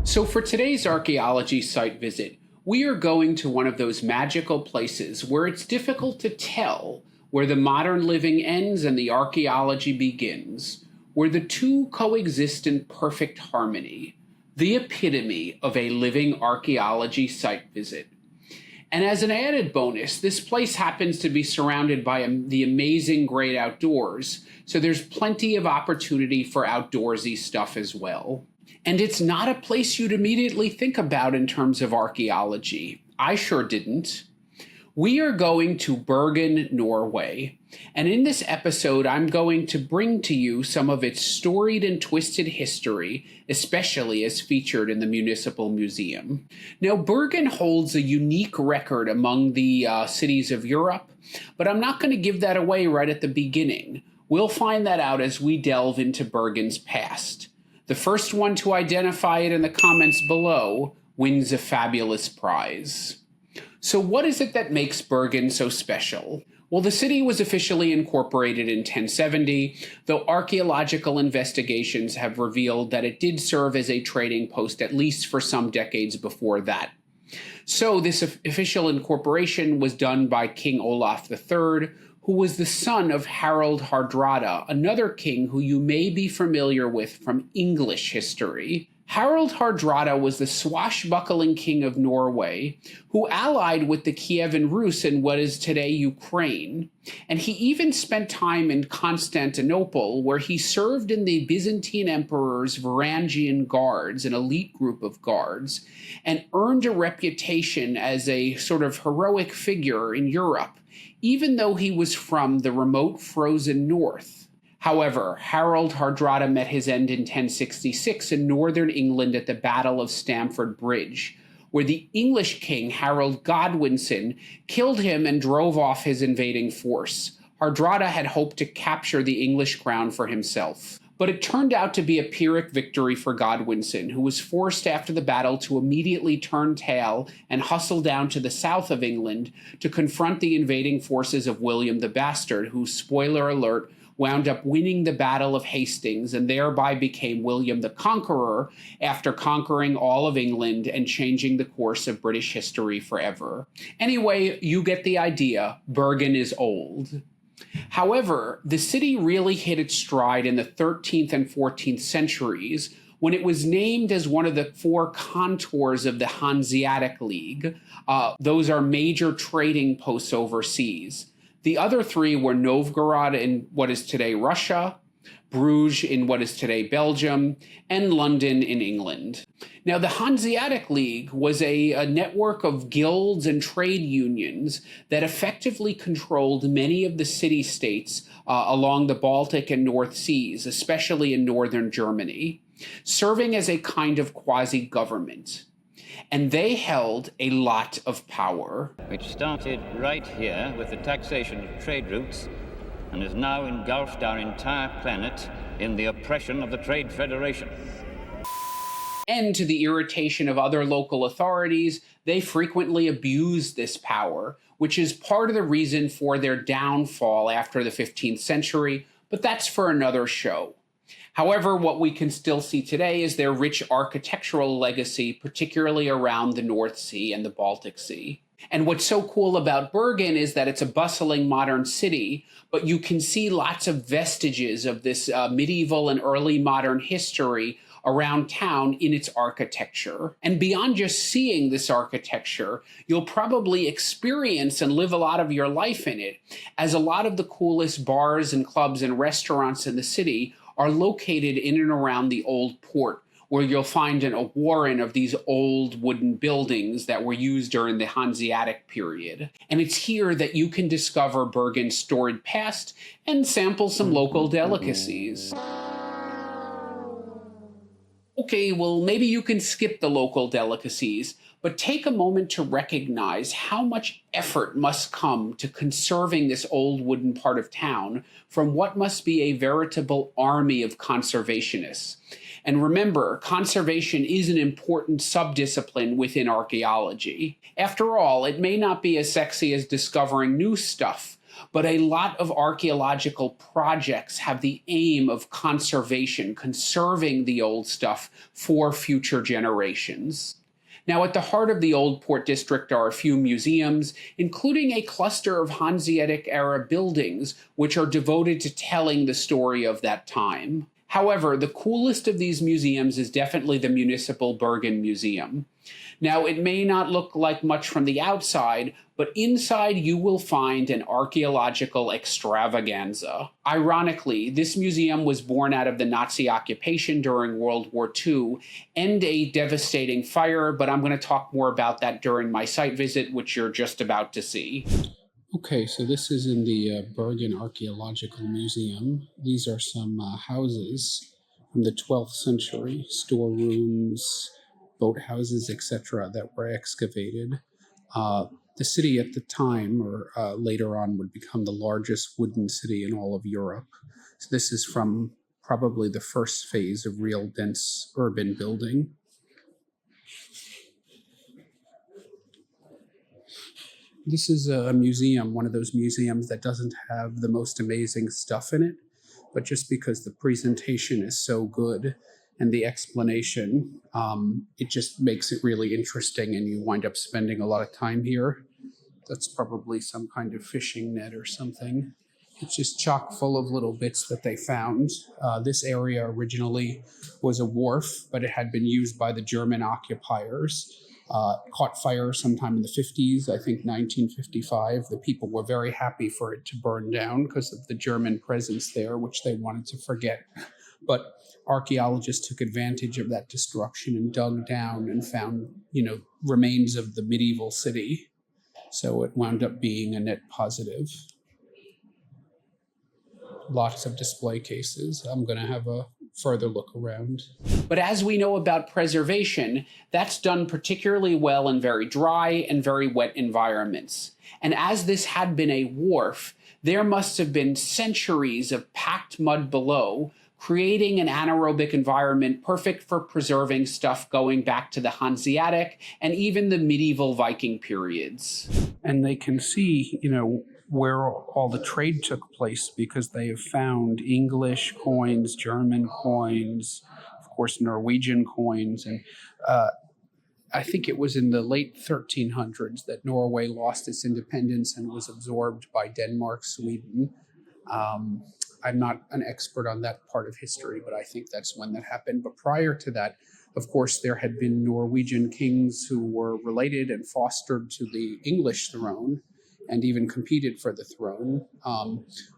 So for today's archaeology site visit, we are going to one of those magical places where it's difficult to tell where the modern living ends and the archaeology begins, where the two coexist in perfect harmony, the epitome of a living archaeology site visit. And as an added bonus, this place happens to be surrounded by the amazing great outdoors, so there's plenty of opportunity for outdoorsy stuff as well. And it's not a place you'd immediately think about in terms of archaeology. I sure didn't. We are going to Bergen, Norway, and in this episode I'm going to bring to you some of its storied and twisted history, especially as featured in the Municipal Museum. Now, Bergen holds a unique record among the cities of Europe, but I'm not going to give that away right at the beginning. We'll find that out as we delve into Bergen's past. The first one to identify it in the comments below wins a fabulous prize. So what is it that makes Bergen so special? Well, the city was officially incorporated in 1070, though archaeological investigations have revealed that it did serve as a trading post at least for some decades before that. So this official incorporation was done by King Olaf III, who was the son of Harald Hardrada, another king who you may be familiar with from English history. Harald Hardrada was the swashbuckling king of Norway, who allied with the Kievan Rus in what is today Ukraine, and he even spent time in Constantinople, where he served in the Byzantine Emperor's Varangian Guards, an elite group of guards, and earned a reputation as a sort of heroic figure in Europe, even though he was from the remote frozen north. However, Harald Hardrada met his end in 1066 in northern England at the Battle of Stamford Bridge, where the English king Harold Godwinson killed him and drove off his invading force. Hardrada had hoped to capture the English crown for himself. But it turned out to be a Pyrrhic victory for Godwinson, who was forced after the battle to immediately turn tail and hustle down to the south of England to confront the invading forces of William the Bastard, who, spoiler alert, wound up winning the Battle of Hastings and thereby became William the Conqueror after conquering all of England and changing the course of British history forever. Anyway, you get the idea. Bergen is old. However, the city really hit its stride in the 13th and 14th centuries when it was named as one of the four contours of the Hanseatic League. Those are major trading posts overseas. The other three were Novgorod in what is today Russia, Bruges in what is today Belgium, and London in England. Now, the Hanseatic League was a network of guilds and trade unions that effectively controlled many of the city-states along the Baltic and North Seas, especially in northern Germany, serving as a kind of quasi-government. And they held a lot of power. Which started right here with the taxation of trade routes and is now engulfed our entire planet in the oppression of the Trade Federation. And to the irritation of other local authorities, they frequently abused this power, which is part of the reason for their downfall after the 15th century, but that's for another show. However, what we can still see today is their rich architectural legacy, particularly around the North Sea and the Baltic Sea. And what's so cool about Bergen is that it's a bustling modern city, but you can see lots of vestiges of this medieval and early modern history around town in its architecture. And beyond just seeing this architecture, you'll probably experience and live a lot of your life in it, as a lot of the coolest bars and clubs and restaurants in the city are located in and around the old port, where you'll find a warren of these old wooden buildings that were used during the Hanseatic period. And it's here that you can discover Bergen's storied past and sample some local delicacies. Okay, well, maybe you can skip the local delicacies, but take a moment to recognize how much effort must come to conserving this old wooden part of town from what must be a veritable army of conservationists. And remember, conservation is an important subdiscipline within archaeology. After all, it may not be as sexy as discovering new stuff, But a lot of archaeological projects have the aim of conservation, conserving the old stuff for future generations. Now, at the heart of the Old Port District are a few museums, including a cluster of Hanseatic era buildings, which are devoted to telling the story of that time. However, the coolest of these museums is definitely the municipal Bergen Museum. Now, it may not look like much from the outside, but inside you will find an archaeological extravaganza. Ironically, this museum was born out of the Nazi occupation during World War II and a devastating fire, but I'm going to talk more about that during my site visit, which you're just about to see. Okay, so this is in the Bergen Archaeological Museum. These are some houses from the 12th century, storerooms, boathouses, etc., that were excavated. The city at the time, or later on, would become the largest wooden city in all of Europe. So this is from probably the first phase of real dense urban building. This is a museum, one of those museums that doesn't have the most amazing stuff in it, but just because the presentation is so good and the explanation, it just makes it really interesting, and you wind up spending a lot of time here. That's probably some kind of fishing net or something. It's just chock full of little bits that they found. This area originally was a wharf, but it had been used by the German occupiers. Caught fire sometime in the 50s, I think 1955. The people were very happy for it to burn down because of the German presence there, which they wanted to forget. But archaeologists took advantage of that destruction and dug down and found, remains of the medieval city. So it wound up being a net positive. Lots of display cases. I'm going to have a further look around. But as we know about preservation, that's done particularly well in very dry and very wet environments. And as this had been a wharf, there must have been centuries of packed mud below, creating an anaerobic environment perfect for preserving stuff going back to the Hanseatic and even the medieval Viking periods. And they can see, where all the trade took place, because they have found English coins, German coins, of course, Norwegian coins. And I think it was in the late 1300s that Norway lost its independence and was absorbed by Denmark, Sweden. I'm not an expert on that part of history, but I think that's when that happened. But prior to that, of course, there had been Norwegian kings who were related and fostered to the English throne, and even competed for the throne.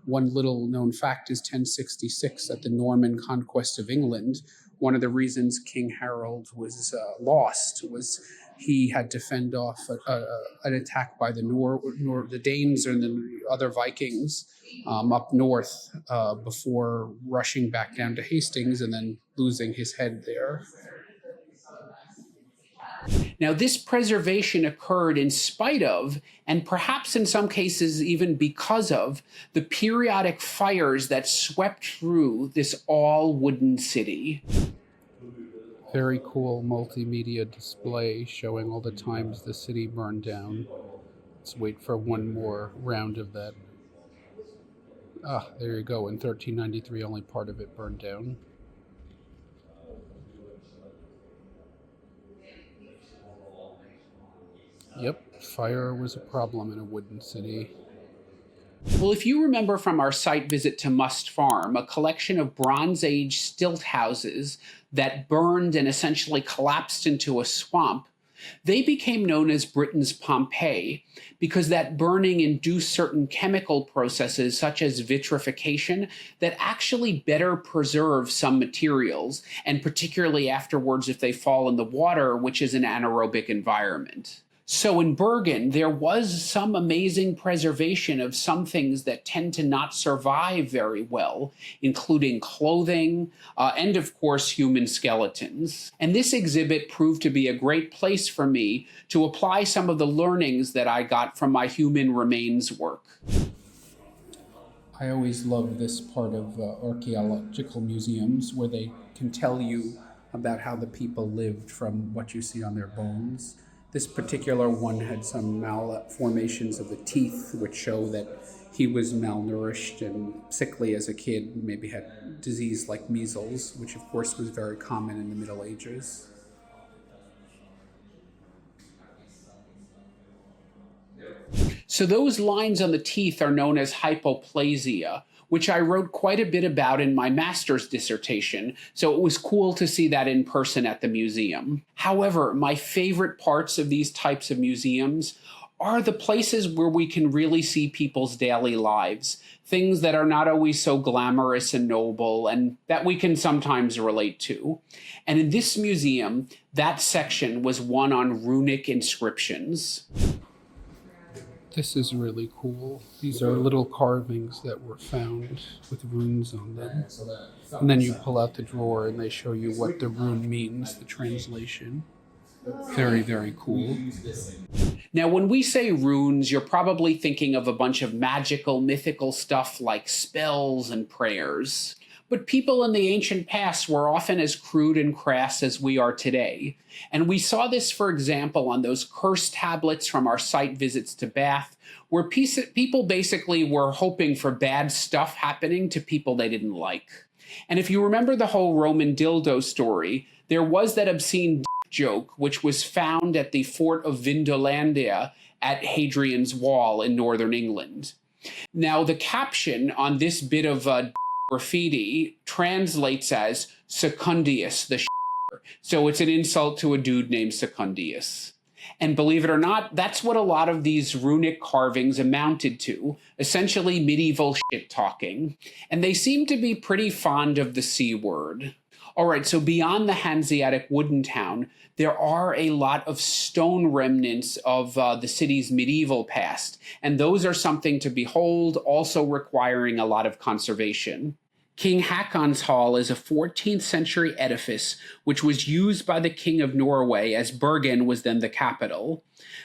One little known fact is 1066, at the Norman conquest of England. One of the reasons King Harold was lost was he had to fend off an attack by the Danes and the other Vikings up north before rushing back down to Hastings and then losing his head there. Now, this preservation occurred in spite of, and perhaps in some cases even because of, the periodic fires that swept through this all-wooden city. Very cool multimedia display showing all the times the city burned down. Let's wait for one more round of that. There you go. In 1393, only part of it burned down. Yep, fire was a problem in a wooden city. Well, if you remember from our site visit to Must Farm, a collection of Bronze Age stilt houses that burned and essentially collapsed into a swamp, they became known as Britain's Pompeii because that burning induced certain chemical processes such as vitrification that actually better preserve some materials, and particularly afterwards if they fall in the water, which is an anaerobic environment. So in Bergen, there was some amazing preservation of some things that tend to not survive very well, including clothing and, of course, human skeletons. And this exhibit proved to be a great place for me to apply some of the learnings that I got from my human remains work. I always love this part of archaeological museums where they can tell you about how the people lived from what you see on their bones. This particular one had some malformations of the teeth, which show that he was malnourished and sickly as a kid, maybe had disease like measles, which of course was very common in the Middle Ages. So those lines on the teeth are known as hypoplasia, which I wrote quite a bit about in my master's dissertation, so it was cool to see that in person at the museum. However, my favorite parts of these types of museums are the places where we can really see people's daily lives, things that are not always so glamorous and noble and that we can sometimes relate to. And in this museum, that section was one on runic inscriptions. This is really cool. These are little carvings that were found with runes on them. And then you pull out the drawer and they show you what the rune means, the translation. Very, very cool. Now, when we say runes, you're probably thinking of a bunch of magical, mythical stuff like spells and prayers. But people in the ancient past were often as crude and crass as we are today. And we saw this, for example, on those curse tablets from our site visits to Bath, where people basically were hoping for bad stuff happening to people they didn't like. And if you remember the whole Roman dildo story, there was that obscene joke, which was found at the fort of Vindolandia at Hadrian's Wall in northern England. Now, the caption on this bit of graffiti translates as Secundius the ***er. So it's an insult to a dude named Secundius. And believe it or not, that's what a lot of these runic carvings amounted to, essentially medieval shit talking. And they seem to be pretty fond of the C word. All right, so beyond the Hanseatic wooden town, there are a lot of stone remnants of the city's medieval past, and those are something to behold, also requiring a lot of conservation. King Haakon's Hall is a 14th century edifice which was used by the King of Norway as Bergen was then the capital.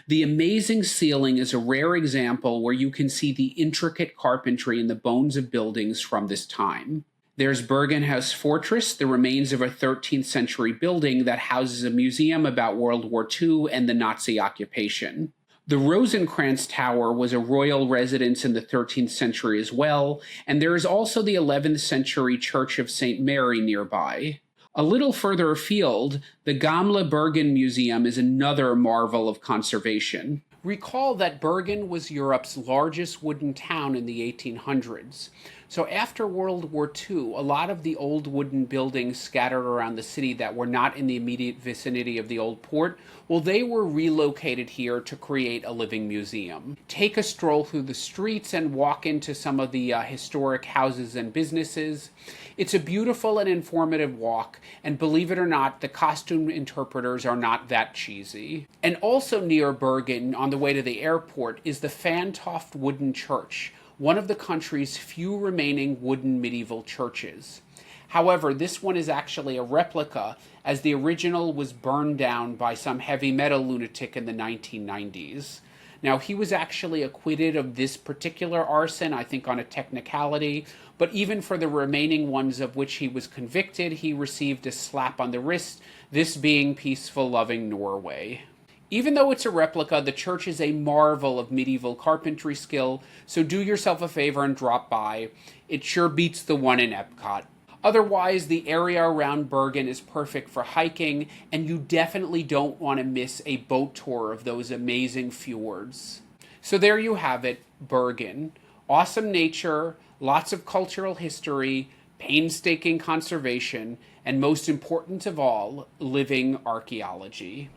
The amazing ceiling is a rare example where you can see the intricate carpentry in the bones of buildings from this time. There's Bergen House Fortress, the remains of a 13th century building that houses a museum about World War II and the Nazi occupation. The Rosenkrantz Tower was a royal residence in the 13th century as well, and there is also the 11th century Church of St. Mary nearby. A little further afield, the Gamle Bergen Museum is another marvel of conservation. Recall that Bergen was Europe's largest wooden town in the 1800s. So after World War II, a lot of the old wooden buildings scattered around the city that were not in the immediate vicinity of the old port, well, they were relocated here to create a living museum. Take a stroll through the streets and walk into some of the historic houses and businesses. It's a beautiful and informative walk, and believe it or not, the costume interpreters are not that cheesy. And also near Bergen, on the way to the airport, is the Fantoft Wooden Church, one of the country's few remaining wooden medieval churches. However, this one is actually a replica, as the original was burned down by some heavy metal lunatic in the 1990s. Now, he was actually acquitted of this particular arson, I think on a technicality, but even for the remaining ones of which he was convicted, he received a slap on the wrist, this being peaceful, loving Norway. Even though it's a replica, the church is a marvel of medieval carpentry skill, so do yourself a favor and drop by. It sure beats the one in Epcot. Otherwise, the area around Bergen is perfect for hiking, and you definitely don't want to miss a boat tour of those amazing fjords. So there you have it, Bergen. Awesome nature, lots of cultural history, painstaking conservation, and most important of all, living archaeology.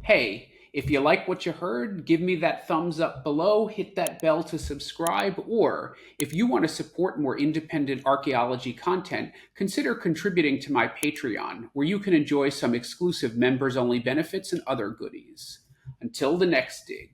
Hey, if you like what you heard, give me that thumbs up below, hit that bell to subscribe, or if you want to support more independent archaeology content, consider contributing to my Patreon, where you can enjoy some exclusive members-only benefits and other goodies. Until the next dig.